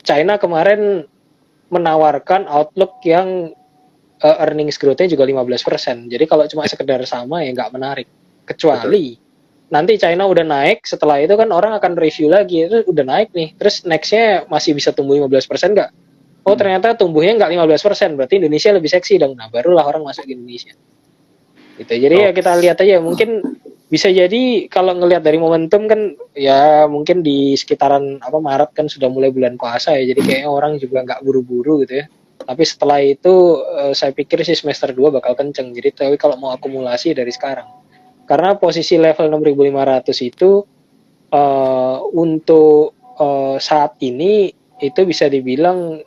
China kemarin menawarkan outlook yang earnings growth-nya juga 15%. Jadi kalau cuma sekedar sama ya nggak menarik. Betul. Kecuali nanti China udah naik, setelah itu kan orang akan review lagi, itu udah naik nih, terus next-nya masih bisa tumbuh 15% nggak? Oh Mm-mm. ternyata tumbuhnya nggak 15%, berarti Indonesia lebih seksi dong. Nah barulah orang masuk ke Indonesia. Gitu. Jadi ya Oh, kita lihat aja, mungkin bisa jadi kalau ngelihat dari momentum kan ya mungkin di sekitaran apa Maret kan sudah mulai bulan puasa ya, jadi kayaknya orang juga nggak buru-buru gitu ya. Tapi setelah itu saya pikir sih semester 2 bakal kenceng. Jadi tapi kalau mau akumulasi dari sekarang. Karena posisi level 6.500 itu untuk saat ini itu bisa dibilang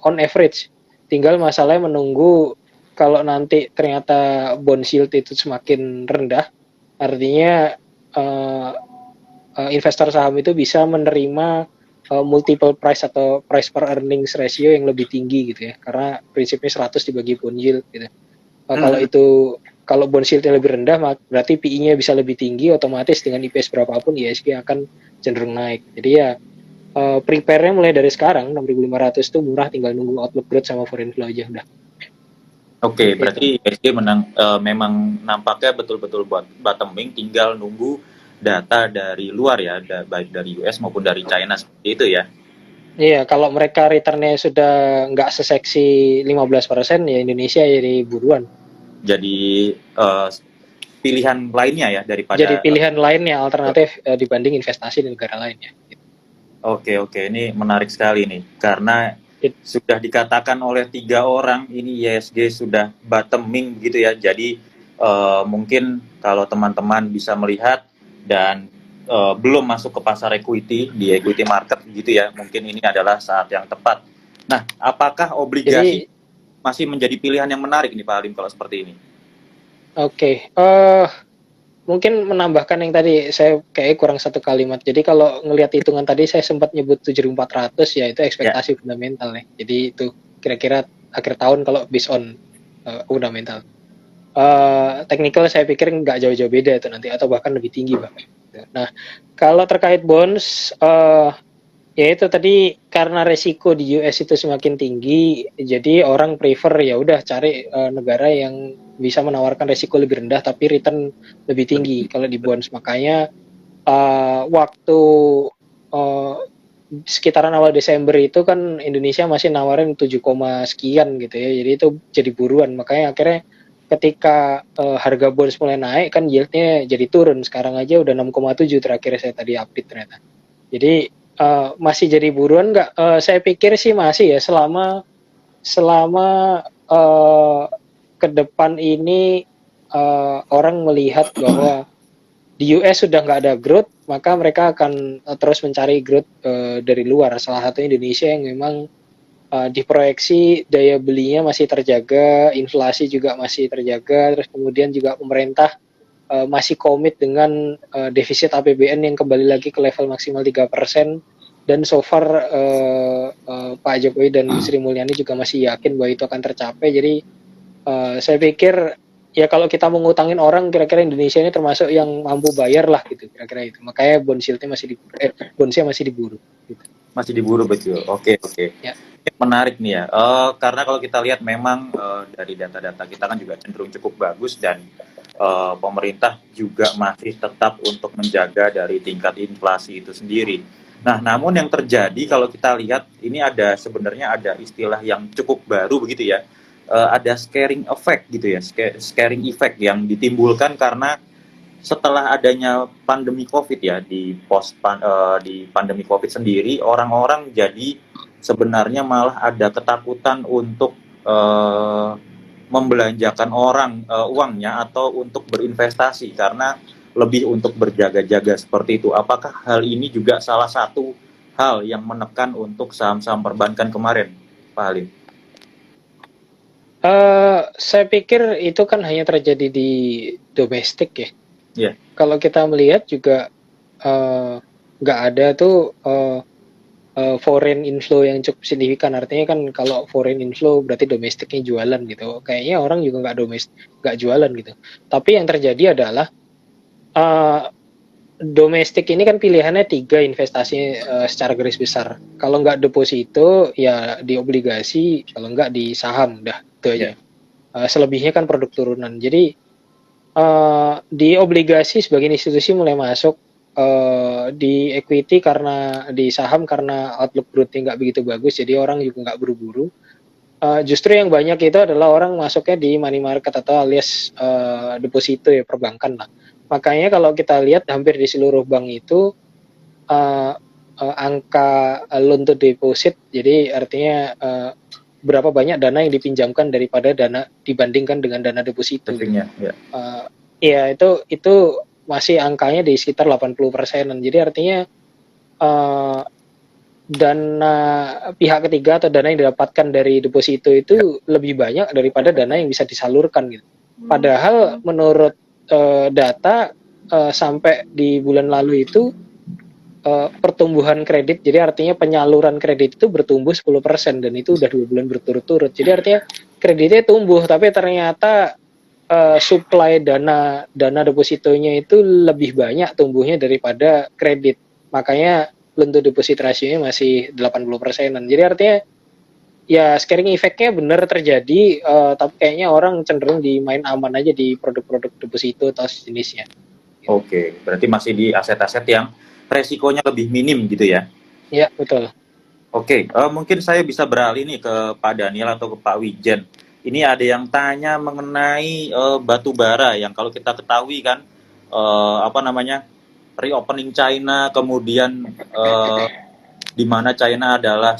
on average. Tinggal masalahnya menunggu kalau nanti ternyata bond yield itu semakin rendah, artinya uh, investor saham itu bisa menerima multiple price atau price per earnings ratio yang lebih tinggi gitu ya, karena prinsipnya 100 dibagi bond yield gitu. Kalau mm-mm. itu kalau bond yield-nya lebih rendah berarti PI-nya bisa lebih tinggi, otomatis dengan IPS berapapun ISG akan cenderung naik. Jadi ya prepare-nya mulai dari sekarang 6.500 itu murah, tinggal nunggu outlook growth sama foreign flow aja udah. Oke, Itu. berarti ISG memang nampaknya betul-betul buat bottoming, tinggal nunggu data dari luar ya, baik dari US maupun dari China seperti itu ya. Iya, kalau mereka return-nya sudah nggak seseksi 15%, ya Indonesia jadi buruan. Jadi pilihan lainnya ya Jadi daripada pilihan lainnya alternatif dibanding investasi di negara lainnya. oke oke ini menarik sekali nih karena It, sudah dikatakan oleh 3 orang ini ISG sudah bottoming gitu ya. Jadi mungkin kalau teman-teman bisa melihat dan belum masuk ke pasar equity di equity market gitu ya, mungkin ini adalah saat yang tepat. Nah, apakah obligasi jadi masih menjadi pilihan yang menarik nih Pak Alim kalau seperti ini? oke, okay. Mungkin menambahkan yang tadi saya kayak kurang satu kalimat. Jadi kalau ngelihat hitungan tadi saya sempat nyebut 7.400 ya itu Ya, ekspektasi fundamental nih. Jadi itu kira-kira akhir tahun kalau based on fundamental. Technical saya pikir nggak jauh-jauh beda itu nanti atau bahkan lebih tinggi bahkan. Nah kalau terkait bonds, ya itu tadi karena resiko di US itu semakin tinggi, jadi orang prefer ya udah cari negara yang bisa menawarkan resiko lebih rendah tapi return lebih lebih tinggi tinggi. kalau di bonds. Makanya waktu uh, sekitaran awal Desember itu kan Indonesia masih nawarin 7, sekian gitu ya. Jadi itu jadi buruan. Makanya akhirnya ketika harga bonds mulai naik kan yieldnya jadi turun. Sekarang aja udah 6,7 terakhir saya tadi update ternyata. Jadi masih jadi buruan nggak? Saya pikir sih masih ya selama selama ke depan ini orang melihat bahwa di US sudah nggak ada growth, maka mereka akan terus mencari growth dari luar. Salah satu Indonesia yang memang diproyeksi daya belinya masih terjaga, inflasi juga masih terjaga, terus kemudian juga pemerintah masih komit dengan defisit APBN yang kembali lagi ke level maksimal 3%, dan so far Pak Jokowi dan Sri Mulyani juga masih yakin bahwa itu akan tercapai. Jadi saya pikir ya kalau kita mau ngutangin orang kira-kira Indonesia ini termasuk yang mampu bayar lah gitu kira-kira itu. Makanya bond yield-nya masih diburu, bondsnya masih diburu gitu. Masih diburu betul. Oke oke. Ya. Ini menarik nih ya. Karena kalau kita lihat memang dari data-data kita kan juga cenderung cukup bagus dan pemerintah juga masih tetap untuk menjaga dari tingkat inflasi itu sendiri. Nah, namun yang terjadi kalau kita lihat ini ada sebenarnya ada istilah yang cukup baru begitu ya. Ada scaring effect gitu ya, scaring effect yang ditimbulkan karena setelah adanya pandemi COVID ya di pandemi COVID sendiri orang-orang jadi sebenarnya malah ada ketakutan untuk membelanjakan uangnya atau untuk berinvestasi karena lebih untuk berjaga-jaga seperti itu. Apakah hal ini juga salah satu hal yang menekan untuk saham-saham perbankan kemarin, Pak Halim? Saya pikir itu kan hanya terjadi di domestik ya. Ya, Kalau kita melihat juga nggak ada tuh foreign inflow yang cukup signifikan. Artinya kan kalau foreign inflow berarti domestiknya jualan gitu. Kayaknya orang juga nggak jualan gitu. Tapi yang terjadi adalah uh, domestik ini kan pilihannya 3 investasi secara garis besar. Kalau nggak deposito ya di obligasi, kalau nggak di saham, dah itu aja. Selebihnya kan produk turunan. Jadi di obligasi sebagian institusi mulai masuk, di equity karena di saham karena outlook growth-nya nggak begitu bagus, jadi orang juga nggak buru-buru. Justru yang banyak itu adalah orang masuknya di money market atau alias deposito ya, perbankan lah. Makanya kalau kita lihat hampir di seluruh bank itu uh, angka loan to deposit, jadi artinya berapa banyak dana yang dipinjamkan daripada dana dibandingkan dengan dana deposito. Ya itu masih angkanya di sekitar 80%-an. Jadi artinya dana pihak ketiga atau dana yang didapatkan dari deposito itu lebih banyak daripada dana yang bisa disalurkan gitu. Padahal menurut data sampai di bulan lalu itu pertumbuhan kredit, jadi artinya penyaluran kredit itu bertumbuh 10% dan itu udah 2 bulan berturut-turut. Jadi artinya kreditnya tumbuh, tapi ternyata supply dana depositonya itu lebih banyak tumbuhnya daripada kredit. Makanya loan to deposit ratio-nya masih 80%-an. Jadi artinya ya scaring effect-nya benar terjadi, tapi kayaknya orang cenderung di main aman aja di produk-produk deposito atau jenisnya. Oke, berarti masih di aset-aset yang resikonya lebih minim gitu ya? Ya, betul. Oke, mungkin saya bisa beralih nih ke Pak Daniel atau ke Pak Wijen. Ini ada yang tanya mengenai batu bara yang kalau kita ketahui kan, reopening China, kemudian di mana China adalah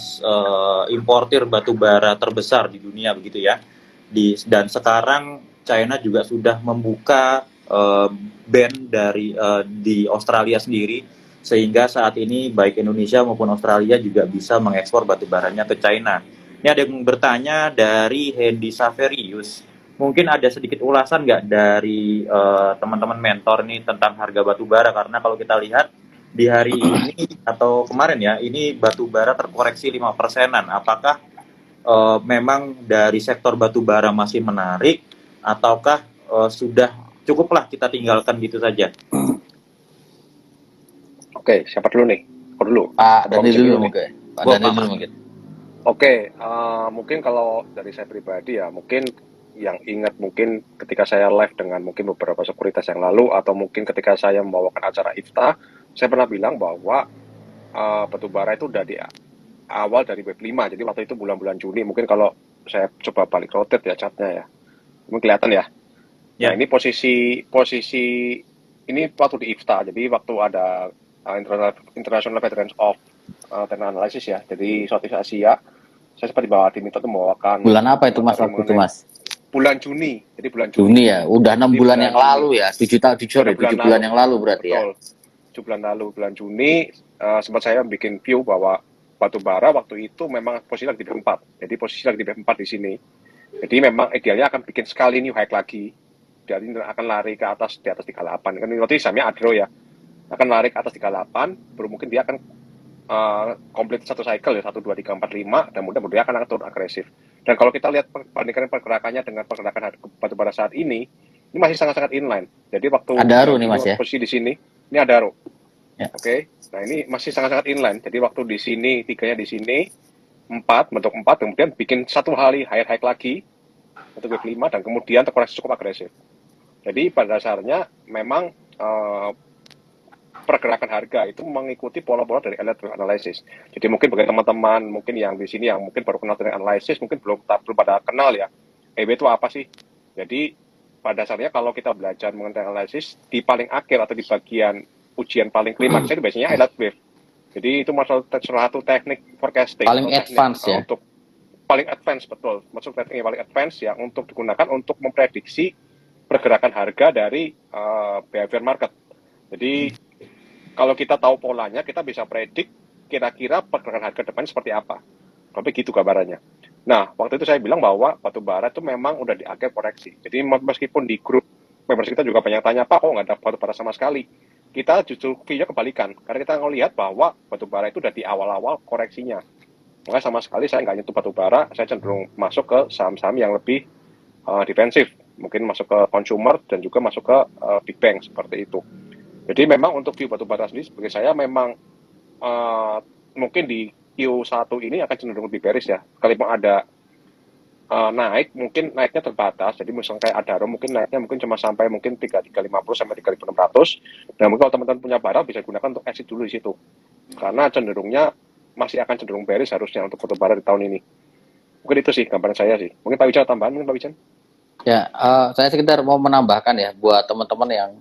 importir batu bara terbesar di dunia begitu ya. Dan sekarang China juga sudah membuka ban dari di Australia sendiri, sehingga saat ini baik Indonesia maupun Australia juga bisa mengekspor batu baranya ke China. Ini ada yang bertanya dari Hendy Saverius. Mungkin ada sedikit ulasan nggak dari teman-teman mentor nih tentang harga batu bara, karena kalau kita lihat di hari ini atau kemarin ya, ini batu bara terkoreksi 5%-an. Apakah memang dari sektor batu bara masih menarik, ataukah sudah cukuplah kita tinggalkan gitu saja? Oke, siapa dulu nih? Aku dulu. Pak Daniel dulu mungkin. Pak Daniel dulu mungkin. Oke, mungkin kalau dari saya pribadi ya, mungkin yang ingat mungkin ketika saya live dengan mungkin beberapa sekuritas yang lalu, atau mungkin ketika saya membawakan acara IFTA, saya pernah bilang bahwa batubara itu udah di awal dari wave 5, jadi waktu itu bulan-bulan Juni, mungkin kalau saya coba balik rotate ya chartnya ya, mungkin kelihatan ya. Nah ini posisi ini waktu di IFTA, jadi waktu ada International Federation of Technical Analysis ya, jadi Southeast Asia, saya sempat diminta untuk membawakan. Bulan apa itu Mas waktu itu Mas? Bulan Juni, jadi bulan Juni ya, udah 6 bulan yang lalu ya, 7 bulan yang lalu berarti betul. Ya. 7 bulan lalu, bulan Juni, sempat saya bikin view bahwa batu bara waktu itu memang posisi lagi di B4, jadi posisi lagi di B4 di sini. Jadi memang idealnya akan bikin sekali new high lagi, jadi akan lari ke atas di atas 38. Kan waktu itu samanya Adro ya, akan lari ke atas 38, baru mungkin dia akan complete satu cycle ya, 1, 2, 3, 4, 5, dan mudah-mudahan akan turun agresif. Dan kalau kita lihat perbandingan pergerakannya dengan pergerakan harga batubara saat ini masih sangat-sangat inline. Jadi waktu Adaro nih Mas ya. Posisi di sini, ini Adaro. Ya. Oke. Nah, ini masih sangat-sangat inline. Jadi waktu di sini, 3-nya di sini, 4, bentuk 4, kemudian bikin satu kali higher high lagi untuk wave 5, dan kemudian terkoreksi cukup agresif. Jadi pada dasarnya memang pergerakan harga itu mengikuti pola-pola dari Elliott Wave Analysis. Jadi mungkin bagi teman-teman mungkin yang di sini yang mungkin baru kenal dengan analysis, mungkin belum pada kenal ya, EW itu apa sih? Jadi pada dasarnya kalau kita belajar mengenai analisis, di paling akhir atau di bagian ujian paling klimaks itu biasanya Elliott Wave. Jadi itu salah satu teknik forecasting. Paling advance ya? Untuk paling advance, betul. Maksud teknik yang paling advance yang untuk digunakan untuk memprediksi pergerakan harga dari behavior market. Jadi kalau kita tahu polanya, kita bisa predik kira-kira pergerakan harga depan seperti apa. Tapi gitu gambarannya. Nah, waktu itu saya bilang bahwa batubara itu memang udah di akhir koreksi. Jadi meskipun di grup members kita juga banyak tanya, Pak, kok nggak ada batubara sama sekali? Kita justru view-nya kebalikan. Karena kita ngelihat bahwa batubara itu udah di awal-awal koreksinya. Maka sama sekali saya nggak nyentuh batubara, saya cenderung masuk ke saham-saham yang lebih defensif. Mungkin masuk ke consumer dan juga masuk ke big bank seperti itu. Jadi memang untuk view batubara sendiri sebagai saya memang mungkin di Q1 ini akan cenderung lebih bearish ya. Kalaupun ada naik, mungkin naiknya terbatas. Jadi misalnya kayak Adaro mungkin naiknya mungkin cuma sampai mungkin 3350 sampai 3600. Dan mungkin kalau teman-teman punya barang bisa gunakan untuk exit dulu di situ. Karena cenderungnya masih akan cenderung bearish harusnya untuk batubara di tahun ini. Mungkin itu sih gambaran saya sih. Mungkin Pak Wijan tambahan mungkin Pak Wijan. Ya, saya sekedar mau menambahkan ya buat teman-teman yang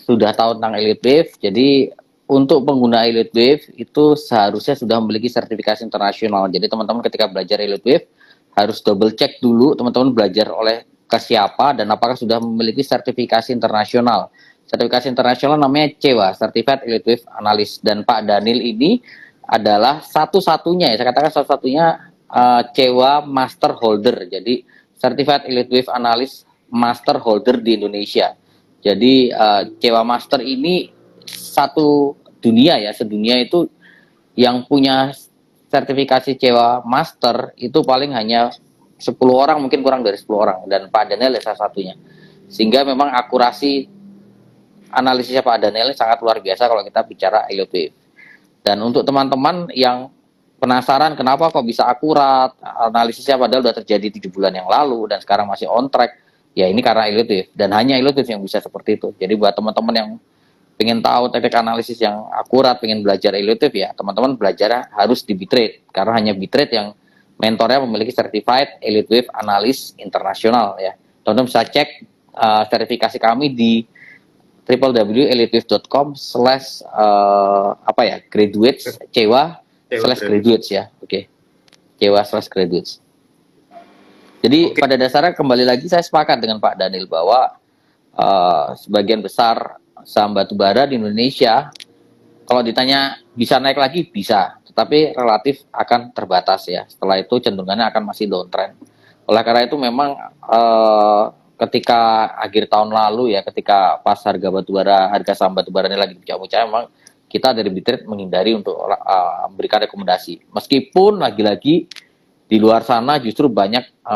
sudah tahu tentang Elite Wave. Jadi untuk pengguna Elite Wave itu seharusnya sudah memiliki sertifikasi internasional. Jadi teman-teman ketika belajar Elite Wave harus double check dulu teman-teman belajar oleh ke siapa dan apakah sudah memiliki sertifikasi internasional. Sertifikasi internasional namanya CEWA, Certified Elite Wave Analyst. Dan Pak Daniel ini adalah satu-satunya, ya saya katakan satu-satunya CEWA Master Holder. Jadi Certified Elite Wave Analyst Master Holder di Indonesia. Jadi CEWA Master ini satu dunia ya, sedunia itu yang punya sertifikasi CEWA Master itu paling hanya 10 orang, mungkin kurang dari 10 orang, dan Pak Daniel salah satunya. Sehingga memang akurasi analisisnya Pak Daniel sangat luar biasa kalau kita bicara Elite Wave. Dan untuk teman-teman yang penasaran kenapa kok bisa akurat analisisnya padahal sudah terjadi 7 bulan yang lalu dan sekarang masih on track, ya ini karena Elite Wave, dan hanya Elite Wave yang bisa seperti itu. Jadi buat teman-teman yang pengen tahu teknik analisis yang akurat, pengen belajar Elite Wave, ya teman-teman belajar harus di Bitrate, karena hanya Bitrate yang mentornya memiliki Certified Elite Wave Analyst Internasional ya. Teman-teman bisa cek sertifikasi kami di www.elitewave.com graduates CEWA/graduates ya. Oke. CEWA/graduates. Jadi pada dasarnya kembali lagi saya sepakat dengan Pak Daniel bahwa sebagian besar saham batubara di Indonesia kalau ditanya bisa naik lagi bisa, tetapi relatif akan terbatas ya. Setelah itu cenderungannya akan masih downtrend. Oleh karena itu memang ketika akhir tahun lalu ya, ketika pas harga saham batubara ini lagi puncak-puncaknya, memang kita dari Bitrate menghindari untuk memberikan rekomendasi. Meskipun lagi-lagi di luar sana justru banyak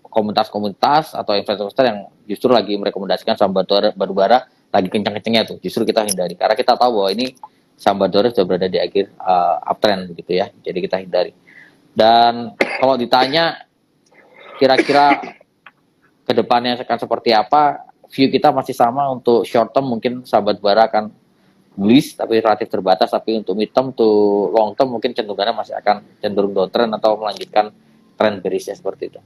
komunitas-komunitas atau investor yang justru lagi merekomendasikan saham batubara lagi kencang-kencangnya tuh, justru kita hindari karena kita tahu bahwa ini saham batubara sudah berada di akhir uptrend begitu ya, jadi kita hindari. Dan kalau ditanya kira-kira kedepannya akan seperti apa, view kita masih sama. Untuk short term mungkin saham batubara akan bullish tapi relatif terbatas, tapi untuk mid term to long term mungkin cenderungannya masih akan cenderung downtrend atau melanjutkan trend bearish seperti itu.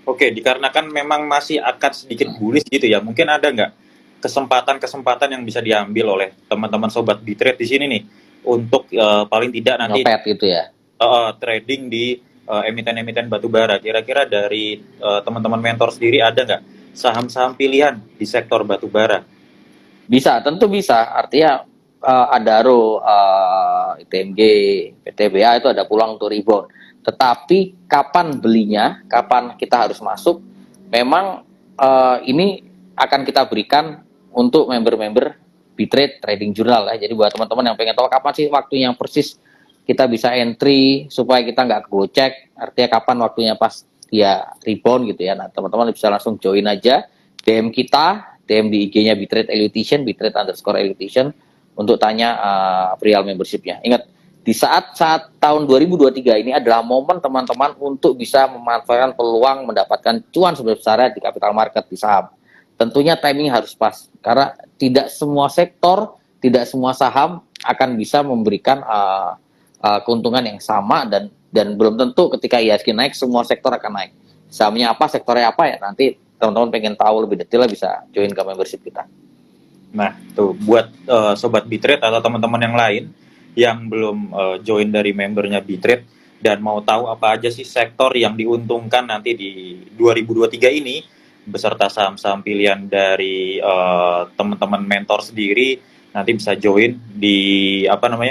Oke, dikarenakan memang masih akan sedikit bullish gitu ya, mungkin ada nggak kesempatan yang bisa diambil oleh teman-teman sobat Bitrate di sini nih untuk paling tidak nanti nyopet gitu ya, trading di emiten-emiten batubara. Kira-kira dari teman-teman mentor sendiri ada nggak saham-saham pilihan di sektor batubara? Bisa, tentu bisa. Artinya Adaro, ITMG, PTBA itu ada pulang untuk rebound. Tetapi kapan belinya, kapan kita harus masuk, memang ini akan kita berikan untuk member-member Bitrate Trading Journal ya. Jadi buat teman-teman yang pengen tahu kapan sih waktu yang persis kita bisa entry supaya kita nggak kegocek, artinya kapan waktunya pas dia rebound gitu ya. Nah teman-teman bisa langsung join aja, DM kita, DM di IG-nya Bitrate Elution, Bitrate_Elution untuk tanya real membership-nya. Ingat, di saat tahun 2023 ini adalah momen teman-teman untuk bisa memanfaatkan peluang mendapatkan cuan sebesar-besarnya di capital market di saham. Tentunya timing harus pas, karena tidak semua sektor, tidak semua saham akan bisa memberikan keuntungan yang sama, dan belum tentu ketika IHSG naik semua sektor akan naik. Sahamnya apa, sektornya apa ya, nanti teman-teman pengen tahu lebih detail bisa join ke membership kita. Nah, tuh buat sobat Bitrate atau teman-teman yang lain yang belum join dari membernya Bitrate dan mau tahu apa aja sih sektor yang diuntungkan nanti di 2023 ini beserta saham-saham pilihan dari teman-teman mentor sendiri, nanti bisa join di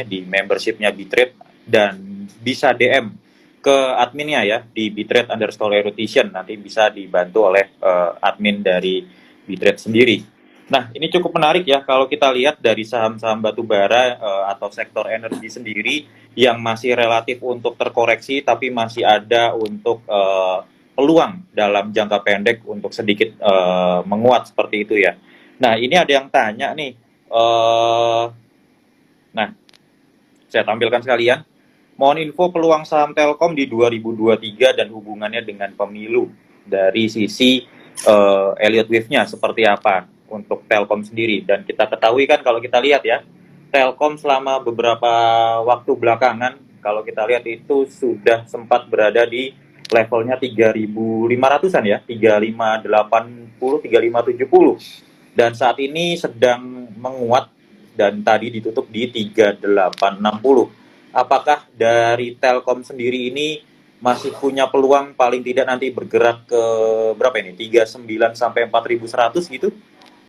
di membershipnya Bitrate dan bisa DM ke adminnya ya di Bitrate_Elution, nanti bisa dibantu oleh admin dari Bitrate sendiri. Nah, ini cukup menarik ya kalau kita lihat dari saham-saham batubara atau sektor energi sendiri yang masih relatif untuk terkoreksi, tapi masih ada untuk peluang dalam jangka pendek untuk sedikit menguat seperti itu ya. Nah, ini ada yang tanya nih. Nah, saya tampilkan sekalian. Mohon info peluang saham Telkom di 2023 dan hubungannya dengan pemilu dari sisi Elliott Wave-nya seperti apa untuk Telkom sendiri. Dan kita ketahui kan kalau kita lihat ya, Telkom selama beberapa waktu belakangan, kalau kita lihat itu sudah sempat berada di levelnya 3.500-an ya, 3.580, 3.570. Dan saat ini sedang menguat dan tadi ditutup di 3.860. Apakah dari Telkom sendiri ini masih punya peluang paling tidak nanti bergerak ke berapa ini? 39 sampai 4.100 gitu?